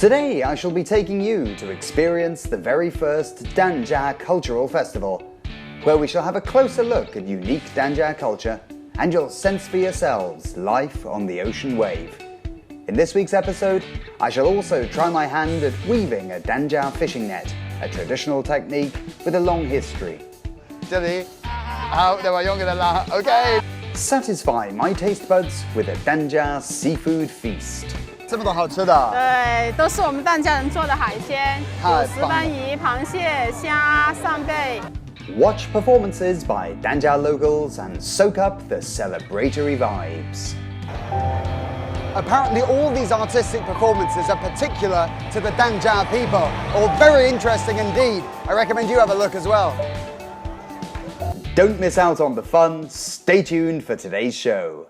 Today I shall be taking you to experience the very first Danjia Cultural Festival, where we shall have a closer look at unique Danjia culture and you'll sense for yourselves life on the ocean wave. In this week's episode, I shall also try my hand at weaving a Danjia fishing net, a traditional technique with a long history. 这里，好，等我用给它拉 ，OK。 Satisfy my taste buds with a Danjia seafood feast. 这么多好吃的，对，都是我们疍家人做的海鲜，有石太棒了斑鱼、螃蟹、虾、扇贝。 Watch performances by Danjia locals and soak up the celebratory vibes. Apparently all these artistic performances are particular to the Danjia people, all very interesting indeed. I recommend you have a look as well. Don't miss out on the fun. Stay tuned for today's show.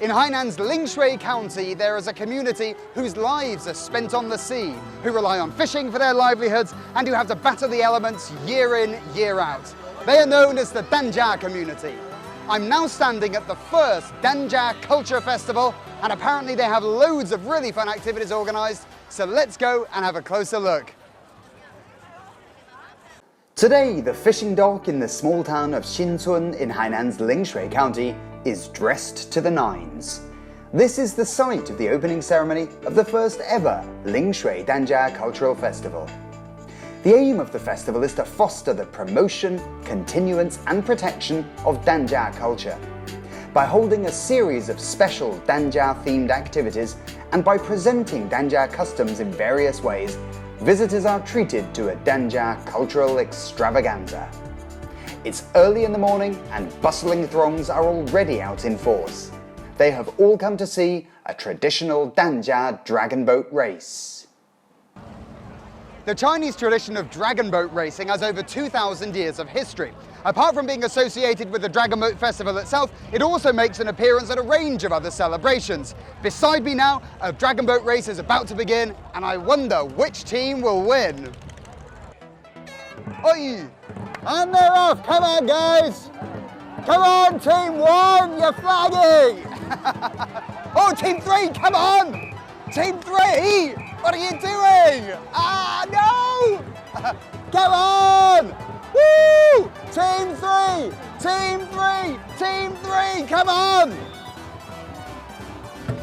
In Hainan's Lingshui County, there is a community whose lives are spent on the sea, who rely on fishing for their livelihoods and who have to batter the elements year in, year out. They are known as the Danjia community. I'm now standing at the First Danjia Cultural Festival, and apparently they have loads of really fun activities organised, so let's go and have a closer look. Today, the fishing dock in the small town of Xinchun in Hainan's Lingshui County is dressed to the nines. This is the site of the opening ceremony of the first ever Lingshui Danjia Cultural Festival. The aim of the festival is to foster the promotion, continuance and protection of Danjia culture by holding a series of special Danjia-themed activities and by presenting Danjia customs in various ways. Visitors are treated to a Danjia cultural extravaganza. It's early in the morning and bustling throngs are already out in force. They have all come to see a traditional Danjia dragon boat race. The Chinese tradition of dragon boat racing has over 2,000 years of history. Apart from being associated with the Dragon Boat Festival itself, it also makes an appearance at a range of other celebrations. Beside me now, a dragon boat race is about to begin, and I wonder which team will win. Oi! And they're off! Come on, guys! Come on, Team 1, you're flagging! Oh, Team 3, come on! Team 3, what are you doing? Ah, no! Come on! Woo! Team 3! Team 3! Team 3! Come on!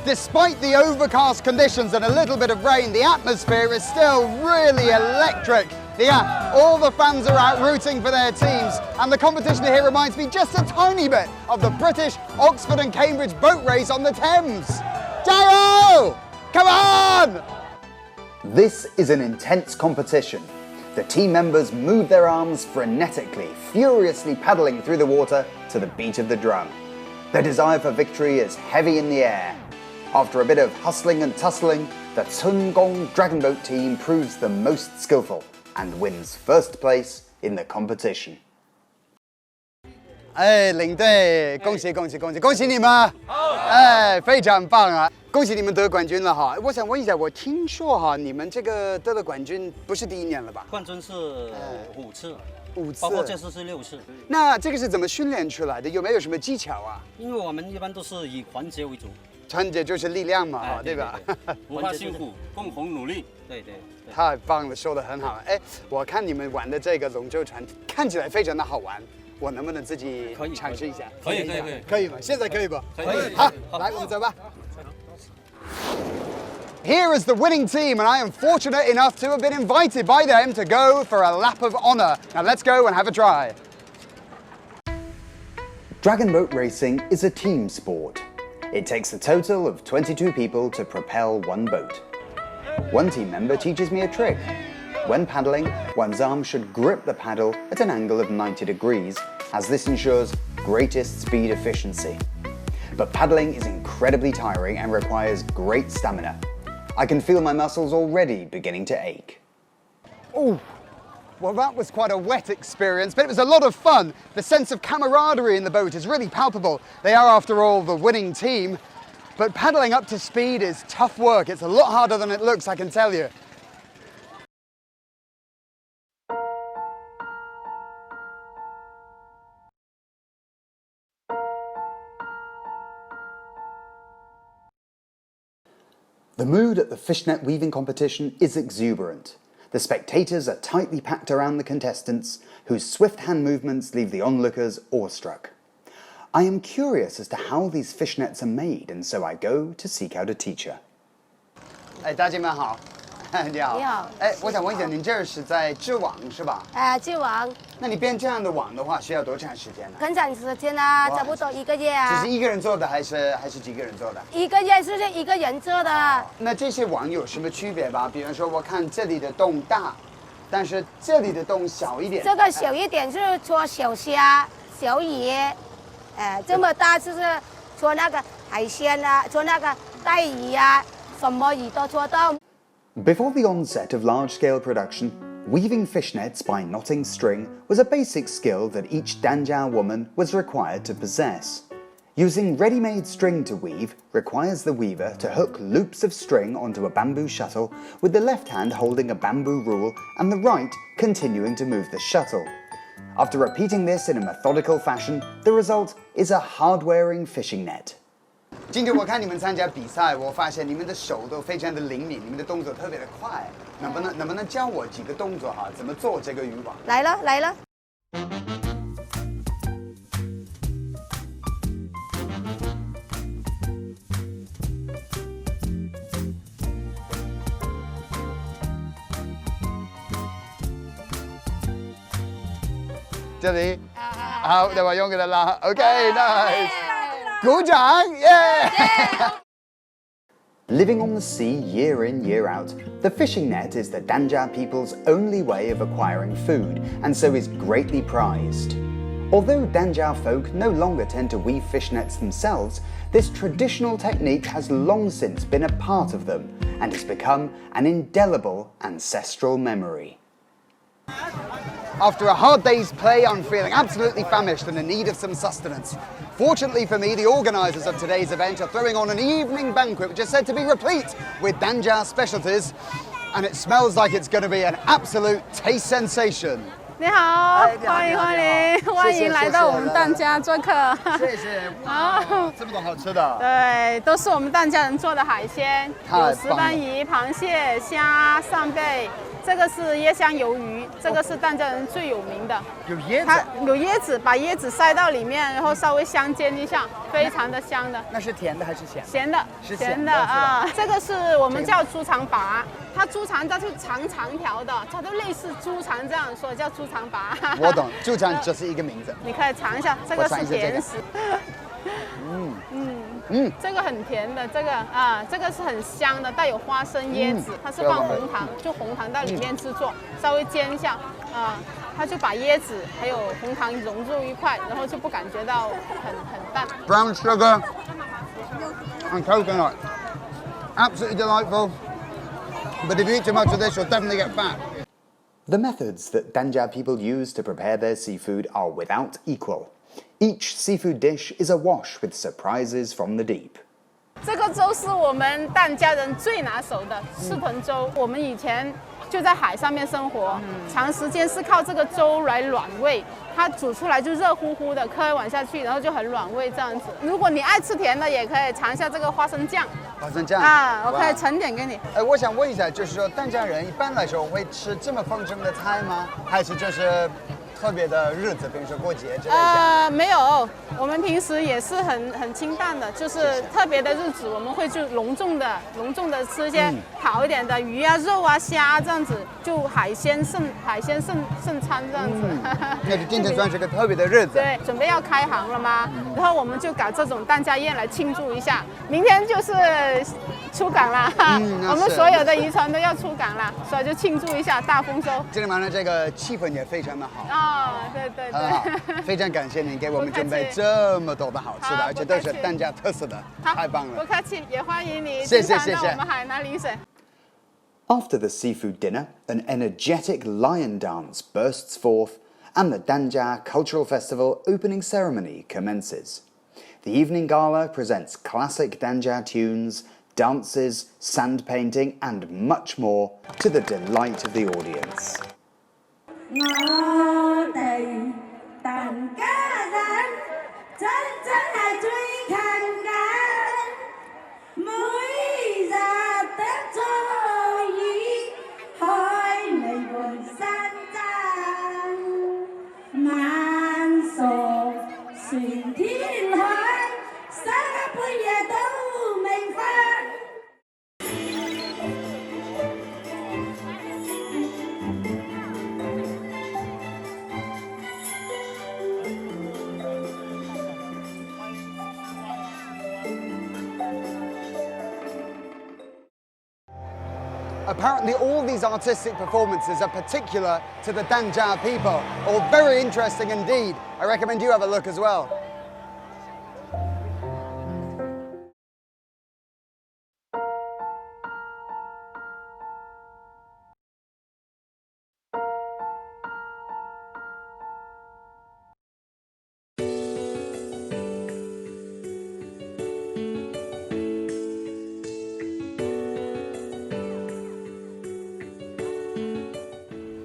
Despite the overcast conditions and a little bit of rain, the atmosphere is still really electric. Yeah, all the fans are out rooting for their teams, and the competition here reminds me just a tiny bit of the British Oxford and Cambridge boat race on the Thames. Jayo! Come on! This is an intense competition. The team members move their arms frenetically, furiously paddling through the water to the beat of the drum. Their desire for victory is heavy in the air. After a bit of hustling and tussling, the Cun Gong Dragon Boat team proves the most skillful and wins first place in the competition. 哎，领队，恭喜恭喜恭喜恭喜你们！哎，非常棒啊！恭喜你们得冠军了哈！我想问一下，我听说哈，你们这个得了冠军不是第一年了吧？冠军是5次，5次，包括这次是6次。那这个是怎么训练出来的？有没有什么技巧啊？因为我们一般都是以团结为主，团结就是力量嘛，哈，对吧？不怕辛苦，共同努力。对。太棒了，说得很好。哎，我看你们玩的这个龙舟船看起来非常的好玩，我能不能自己尝试一下？可以吗？现在可以不？可以。好，来，我们走吧。Here is the winning team, and I am fortunate enough to have been invited by them to go for a lap of honour. Now let's go and have a try. Dragon boat racing is a team sport. It takes a total of 22 people to propel one boat. One team member teaches me a trick. When paddling, one's arm should grip the paddle at an angle of 90 degrees, as this ensures greatest speed efficiency. But paddling is incredibly tiring and requires great stamina. I can feel my muscles already beginning to ache. Oh, well, that was quite a wet experience, but it was a lot of fun. The sense of camaraderie in the boat is really palpable. They are, after all, the winning team. But paddling up to speed is tough work. It's a lot harder than it looks, I can tell you. The mood at the fishnet weaving competition is exuberant. The spectators are tightly packed around the contestants, whose swift hand movements leave the onlookers awestruck. I am curious as to how these fishnets are made, and so I go to seek out a teacher. 大姐们好，你好。你好。我想问一下，您这是在织网是吧？织网。那你编这样的网的话，需要多长时间呢？很长时间啊，差不多1个月啊。这是一个人做的还是几个人做的？1个月是一个人做的。那这些网有什么区别吧？比方说，我看这里的洞大，但是这里的洞小一点。这个小一点是做小虾、小鱼，这么大就是做那个海鲜啊，做那个带鱼啊，什么鱼都做到。Before the onset of large-scale production, weaving fishnets by knotting string was a basic skill that each Danjia woman was required to possess. Using ready-made string to weave requires the weaver to hook loops of string onto a bamboo shuttle, with the left hand holding a bamboo rule and the right continuing to move the shuttle. After repeating this in a methodical fashion, the result is a hard-wearing fishing net. 今天我看你们参加比赛，我发现你们的手都非常的灵敏，你们的动作特别的快。能不能教我几个动作哈？怎么做这个渔网？来了。这里，好，等我用给他拉。OK，nice，鼓掌，耶！ Living on the sea year in, year out, the fishing net is the Danjia people's only way of acquiring food, and so is greatly prized. Although Danjia folk no longer tend to weave fishnets themselves, this traditional technique has long since been a part of them, and has become an indelible ancestral memory. After a hard day's play, I'm feeling absolutely famished and in need of some sustenance. Fortunately for me, the organisers of today's event are throwing on an evening banquet which is said to be replete with Danjia specialties, and it smells like it's going to be an absolute taste sensation. 你好，欢迎来到我们疍家做客。谢谢，哇，这么多好吃的。对，都是我们疍家人做的海鲜，有石斑鱼、螃蟹、虾、扇贝。这个是椰香鱿鱼，这个是疍家人最有名的。有椰子。它有椰子，把椰子塞到里面，然后稍微香煎一下，非常的香的。那是甜的还是咸的？咸的，是咸的啊。这个是我们叫猪肠拔，它猪肠它是长条的，它都类似猪肠这样说，叫猪肠拔。我懂，猪肠只是一个名字。你可以尝一下，这个是甜食。这个很甜的，这个是很香的，带有花生椰子，它是放红糖，就红糖到里面制作，稍微煎一下，它就把椰子还有红糖融入一块，然后就不感觉到很淡。Brown sugar and coconut, absolutely delightful. But if you eat too much of this, you'll definitely get fat. The methods that Danjia people use to prepare their seafood are without equal. Each seafood dish is awash with surprises from the deep. 这个粥是我们疍家人最拿手的赤豚粥。我们以前就在海上面生活，长时间是靠这个粥来暖胃。它煮出来就热乎乎的，喝一碗下去，然后就很暖胃这样子。如果你爱吃甜的，也可以尝一下这个花生酱。花生酱啊，我可以盛点给你。我想问一下，就是说疍家人一般来说会吃这么丰盛的菜吗？还是就是特别的日子，比如说过节之类的？没有，我们平时也是很清淡的，就是特别的日子，我们会就隆重的吃一些好一点的鱼啊、肉啊、虾这样子，就海鲜盛餐这样子。那就今天算是个特别的日子。对，准备要开行了吗？然后我们就搞这种疍家宴来庆祝一下。明天就是出港了，我们所有的渔船都要出港了，所以就庆祝一下大丰收。今天晚上这个气氛也非常的好。对，非常感谢您给我们准备这么多的好吃的，而且都是疍家特色的，太棒了！不客气，也欢迎你谢谢到我们海南陵水。After the seafood dinner, an energetic lion dance bursts forth, and the Danjia Cultural Festival opening ceremony commences. The evening gala presents classic Danjia tunes, dances, sand painting, and much more to the delight of the audience. 我哋疍家人真係最近緊，每日 Apparently all these artistic performances are particular to the Danjia people, all very interesting indeed. I recommend you have a look as well.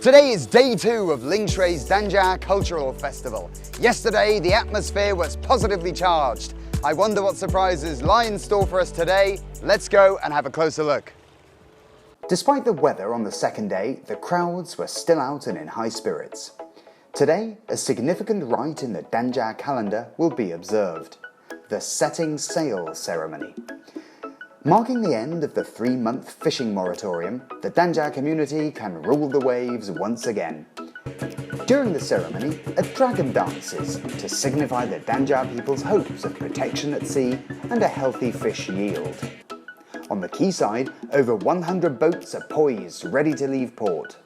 Today is day 2 of Lingshui's Danjia Cultural Festival. Yesterday, the atmosphere was positively charged. I wonder what surprises lie in store for us today. Let's go and have a closer look. Despite the weather on the second day, the crowds were still out and in high spirits. Today, a significant rite in the Danjia calendar will be observed: the setting sail ceremony. Marking the end of the 3-month fishing moratorium, the Danjia community can rule the waves once again. During the ceremony, a dragon dances to signify the Danjia people's hopes of protection at sea and a healthy fish yield. On the quayside, over 100 boats are poised, ready to leave port.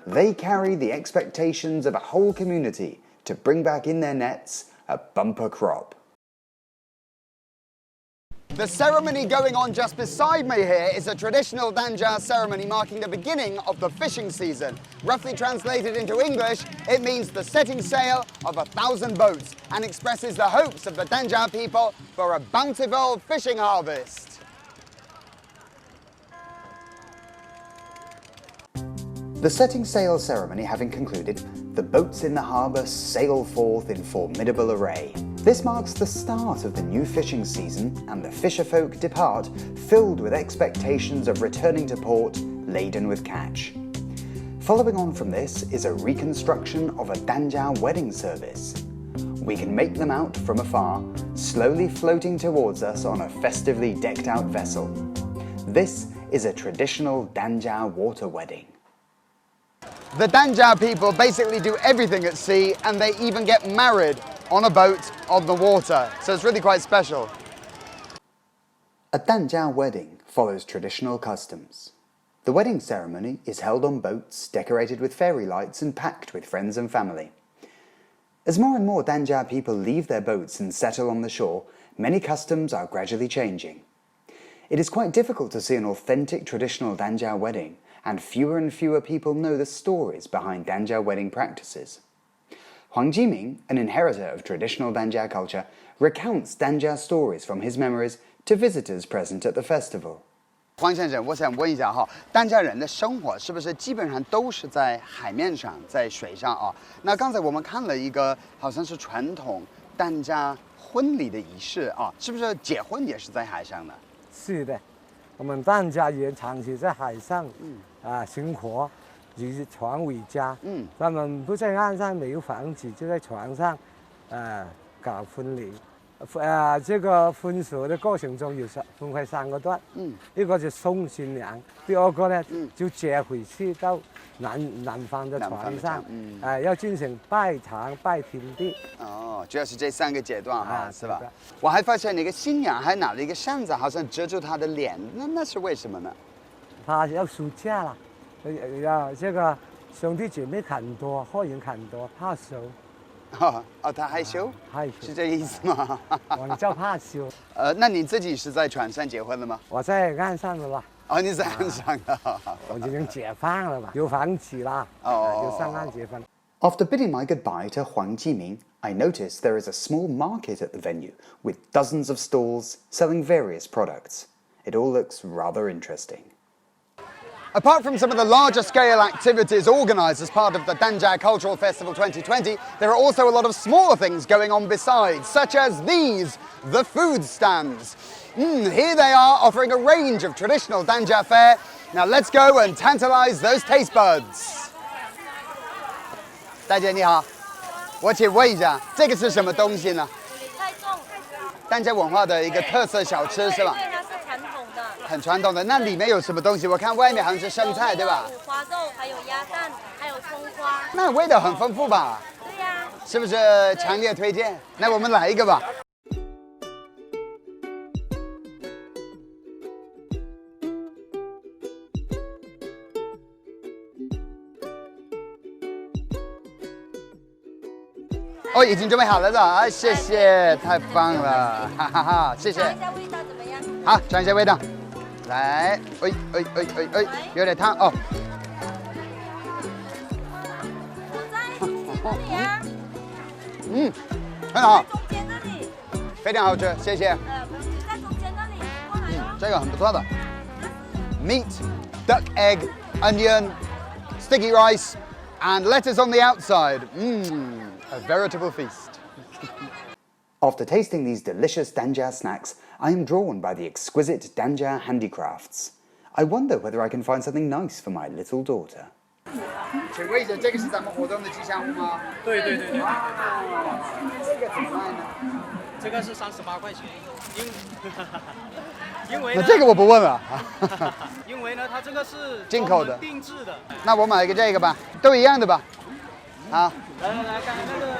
They carry the expectations of a whole community to bring back in their nets a bumper crop. The ceremony going on just beside me here is a traditional Danjia ceremony marking the beginning of the fishing season. Roughly translated into English, it means the setting sail of 1,000 boats and expresses the hopes of the Danjia people for a bountiful fishing harvest. The setting sail ceremony having concluded, the boats in the harbour sail forth in formidable array. This marks the start of the new fishing season, and the fisherfolk depart filled with expectations of returning to port laden with catch. Following on from this is a reconstruction of a Danjia wedding service. We can make them out from afar, slowly floating towards us on a festively decked out vessel. This is a traditional Danjia water wedding. The Danjia people basically do everything at sea, and they even get married on a boat on the water, so it's really quite special. A Danjia wedding follows traditional customs. The wedding ceremony is held on boats decorated with fairy lights and packed with friends and family. As more and more Danjia people leave their boats and settle on the shore, many customs are gradually changing. It is quite difficult to see an authentic traditional Danjia wedding, and fewer people know the stories behind Danjia wedding practices. Huang Jiming, an inheritor of traditional Danjia culture, recounts Danjia stories from his memories to visitors present at the festival. 黄先生，我想问一下哈，丹家人的生活是不是基本上都是在海面上，在水上啊？那刚才我们看了一个好像是传统丹家婚礼的仪式啊，是不是结婚也是在海上的？是的，我们丹家人长期在海上，生活，以船为家，他们不在岸上没有房子，就在船上，搞婚礼。这个婚俗的过程中有分为3个段，一个就送新娘，第二个呢就接回去到南方的船上，要进行拜堂拜天地。哦，主要是这3个阶段哈，是吧？我还发现那个新娘还拿了一个扇子，好像遮住她的脸，那是为什么呢？她要出嫁了，要这个兄弟姐妹很多，客人很多，怕羞。哦，他害羞，害羞是这个意思吗？我们叫怕羞。那你自己是在船上结婚的吗？我在岸上的吧。哦，你在岸上的。我已经解放了吧，有房子啦，就上岸结婚。After bidding my goodbye to Huang Jiming, I noticed there is a small market at the venue with dozens of stalls selling various products. It all looks rather interesting. Apart from some of the larger scale activities organised as part of the Danjia Cultural Festival 2020, there are also a lot of smaller things going on besides, such as these, the food stands. Here they are, offering a range of traditional Danjia fare. Now let's go and tantalise those taste buds. 大姐你好，我请问一下，这个是什么东西呢？菜粽，丹家文化的一个特色小吃是吧？对，它是传统的。很传统的，那里面有什么东西？我看外面好像是生菜，对吧？五花肉，还有鸭蛋，还有葱花。那味道很丰富吧？对呀。是不是强烈推荐？那我们来一个吧。哦，已经准备好了是吧？啊，谢谢，太棒了，哈哈哈，谢谢。尝一下味道怎么样？好，尝一下味道。来，有点烫哦。我在这里啊，很好，中间那里，非常好吃，谢谢。在中间那里，过来哦。这个很不错的。Meat, duck egg, onion, sticky rice, and lettuce on the outside. A veritable feast. After tasting these delicious Danjia snacks, I am drawn by the exquisite Danjia handicrafts. I wonder whether I can find something nice for my little daughter. 请问一下，这个是咱们活动的吉祥物吗？对。这个怎么卖呢？这个是38块钱，因为呢，那这个我不问了。因为呢，它这个是进口的专门定制的。那我买一个这个吧，都一样的吧？好，来，看那个，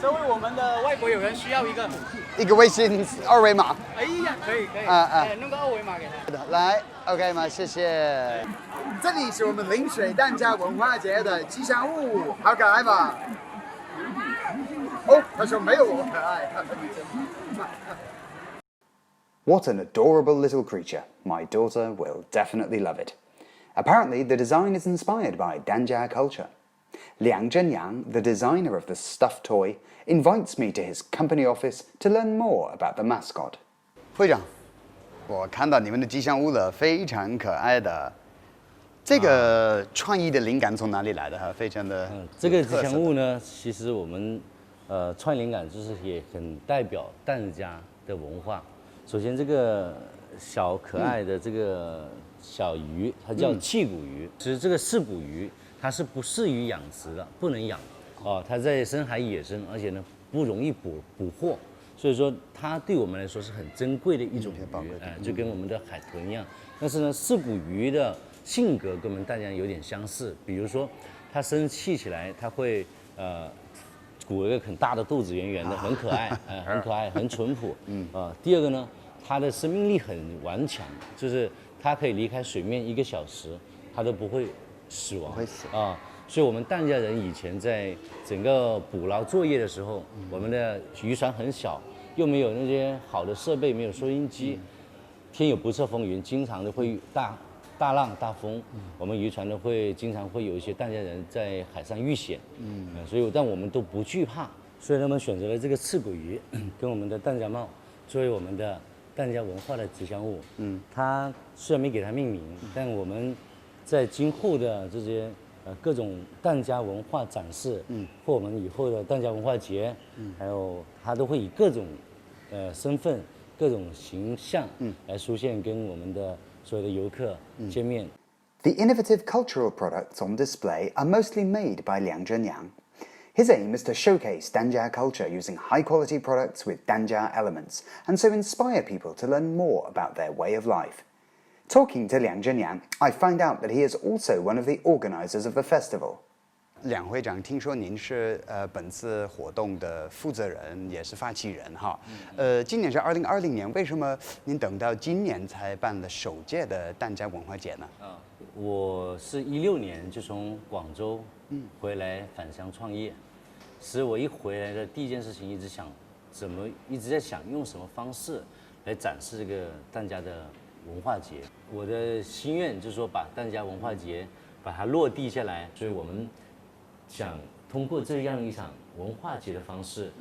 这位我们的外国友人需要一个微信二维码。哎呀，可以，弄个二维码给他。来 ，OK 吗？谢谢。这里是我们陵水疍家文化节的吉祥物，好可爱吧？哦，他说没有我可爱，他说你真。What an adorable little creature. My daughter will definitely love it. Apparently, the design is inspired by Danjia culture. Liang Zhenyang, the designer of the stuffed toy, invites me to his company office to learn more about the mascot. 会长，我看到你们的吉祥物了，非常可爱的。这个创意的灵感从哪里来的？哈，非常的。这个吉祥物呢，其实我们创意灵感就是也很代表疍家的文化。首先，这个小可爱的这个小鱼，它叫气骨鱼。其实这个刺骨鱼它是不适于养殖的，不能养哦。它在深海野生，而且呢不容易捕获，所以说它对我们来说是很珍贵的一种鱼，就跟我们的海豚一样。但是呢，刺骨鱼的性格跟我们疍家有点相似，比如说它生气起来，它会鼓了一个很大的肚子，圆圆的，很可爱，很可爱，很淳朴。第二个呢，它的生命力很顽强，就是它可以离开水面1个小时，它都不会死亡，所以我们疍家人以前在整个捕捞作业的时候，我们的渔船很小，又没有那些好的设备，没有收音机，天有不测风云，经常的会大浪大风，我们渔船呢经常会有一些疍家人在海上遇险，但我们都不惧怕，所以他们选择了这个刺骨鱼跟我们的疍家帽作为我们的疍家文化的吉祥物。它虽然没给它命名，但我们在今后的这些各种疍家文化展示，或我们以后的疍家文化节，还有它都会以各种身份、各种形象来出现，跟我们的所有的游客见面。The innovative cultural products on display are mostly made by Liang Zhenyang. His aim is to showcase Danjia culture using high-quality products with Danjia elements, and so inspire people to learn more about their way of life. Talking to Liang Zhenyang, I find out that he is also one of the organizers of the festival. 梁会长，听说您是本次活动的负责人，也是发起人哈。今年是2020年，为什么您等到今年才办了首届的疍家文化节呢？我是16年就从广州回来返乡创业，其实我一回来的第一件事情一直在想用什么方式来展示这个疍家的文化节。我的心愿就是说把疍家文化节把它落地下来，所以我们想通过这样一场文化节的方式，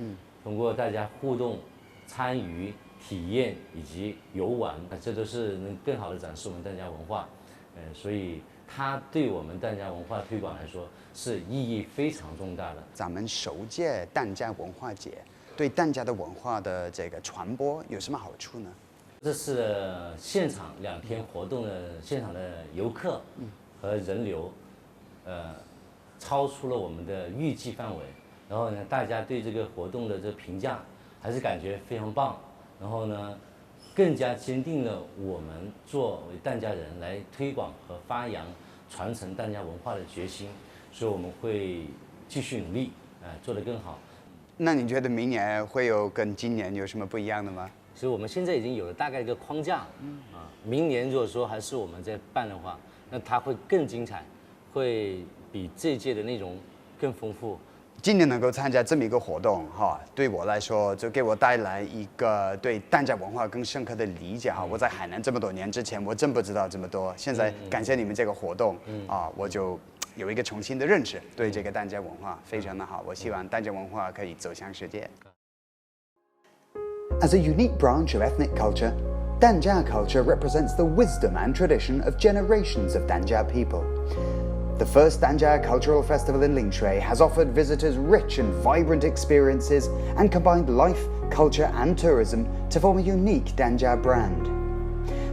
通过大家互动、参与、体验以及游玩，这都是能更好的展示我们疍家文化。所以它对我们疍家文化推广来说是意义非常重大的。咱们首届疍家文化节对疍家的文化的这个传播有什么好处呢？这次现场2天活动的现场的游客和人流，超出了我们的预计范围。然后呢，大家对这个活动的这个评价还是感觉非常棒。然后呢，更加坚定了我们作为疍家人来推广和发扬、传承疍家文化的决心。所以我们会继续努力，做得更好。那你觉得明年会有跟今年有什么不一样的吗？所以我们现在已经有了大概一个框架，明年如果说还是我们在办的话，那它会更精彩，会比这届的内容更丰富，今年能够参加这么一个活动哈，对我来说就给我带来一个对疍家文化更深刻的理解哈。我在海南这么多年之前，我真不知道这么多，现在感谢你们这个活动我就有一个重新的认识，对这个疍家文化非常的好。我希望疍家文化可以走向世界。As a unique branch of ethnic culture, Danjia culture represents the wisdom and tradition of generations of Danjia people. The First Danjia Cultural Festival in Lingshui has offered visitors rich and vibrant experiences and combined life, culture and tourism to form a unique Danjia brand.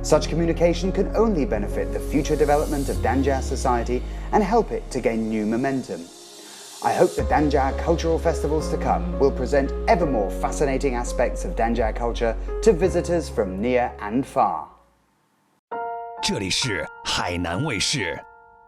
Such communication can only benefit the future development of Danjia society and help it to gain new momentum. I hope the Danjia cultural festivals to come will present ever more fascinating aspects of Danjia culture to visitors from near and far. 这里是海南卫视。